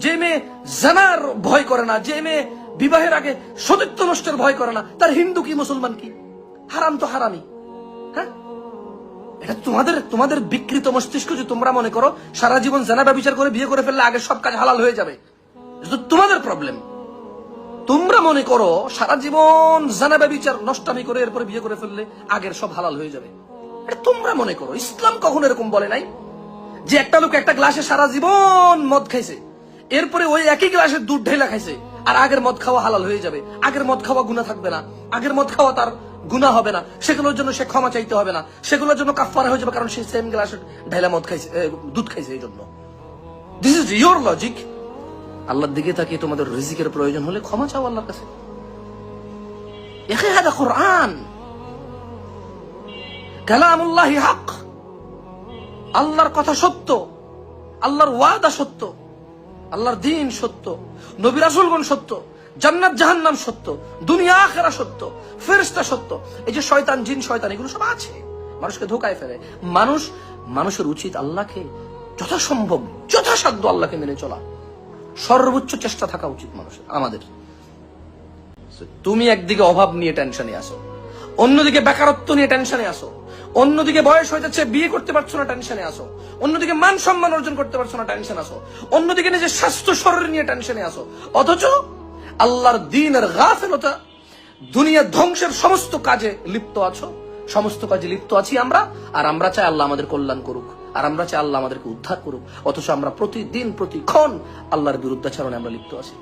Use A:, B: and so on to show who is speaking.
A: যে মেয়ে জানার ভয় করে না, যে মেয়ে বিবাহের আগে সতীত্ব নষ্টের ভয় করে না, তার হিন্দু কি মুসলমান কি? হারাম তো হারামি। হ্যাঁ, এটা তোমাদের বিকৃত মস্তিষ্ক যে তোমরা মনে করো সারা জীবন জানা ব্যভিচার করে বিয়ে করে ফেললে আগে সব কাজ হালাল হয়ে যাবে। তোমাদের প্রবলেম। তোমরা মনে করো সারা জীবন জানা ব্যভিচার নষ্টামি করে এরপরে বিয়ে করে ফেললে আগের সব হালাল হয়ে যাবে। এটা তোমরা মনে করো। ইসলাম কখনো এরকম বলে নাই যে একটা লোক একটা গ্লাসে সারা জীবন মদ খাইছে, এরপরে ওই একই গ্লাসে দুধ ঢেলা খাইছে, আর আগের মদ খাওয়া হালাল হয়ে যাবে। আগের মদ খাওয়া গুনাহ থাকবে না, আগের মদ খাওয়া তার গুনাহ হবে না, সেগুলোর জন্য সে ক্ষমা চাইতে হবে না, সেগুলোর জন্য কাফারা হয়ে যাবে, কারণ সে সেম গ্লাসে ঢেলা মদ খাইছে, দুধ খাইছে। এই জন্য দিস ইজ ইয়োর লজিক। আল্লাহর দিকে তাকিয়ে তোমাদের রিজিকের প্রয়োজন হলে ক্ষমা চাও আল্লাহর কাছে। হাদা কুরআন, কালামুল্লাহি হক। আল্লাহর কথা সত্য, আল্লাহর ওয়াদা সত্য, আল্লাহর দ্বীন সত্য, নবী রাসূলগণ সত্য, জান্নাত জাহান্নাম সত্য, দুনিয়া আখিরা সত্য, ফেরেশতা সত্য। এই যে শয়তান, জিন, শয়তান, এগুলো সব আছে, মানুষকে ধোঁকায় ফেলে। মানুষের উচিত আল্লাহকে যথাসম্ভব যথাসাধ্য আল্লাহকে মেনে চলা, সর্বোচ্চ চেষ্টা থাকা উচিত মানুষের, আমাদের। তুমি একদিকে অভাব নিয়ে টেনশনে আসো, অন্যদিকে বেকারত্ব নিয়ে টেনশনে আসো, অন্যদিকে বয়স হয়ে যাচ্ছে বিয়ে করতে পারছো না টেনশনে আসো, অন্যদিকে মান সম্মান অর্জন করতে পারছো না টেনশন আসো, অন্যদিকে নিজের স্বাস্থ্য শরীর নিয়ে টেনশনে আসো, অথচ আল্লাহর দ্বীনের গাফিলতা, দুনিয়া ধ্বংসের সমস্ত কাজে লিপ্ত আছো। সমস্ত কাজে লিপ্ত আছি আমরা, আর আমরা চাই আল্লাহ আমাদের কল্যাণ করুক, আর আমরা চাই আল্লাহ আমাদেরকে উদ্ধার করুক, অথচ আমরা প্রতিদিন প্রতিক্ষণ আল্লাহর বিরুদ্ধাচরণে আমরা লিপ্ত আছি।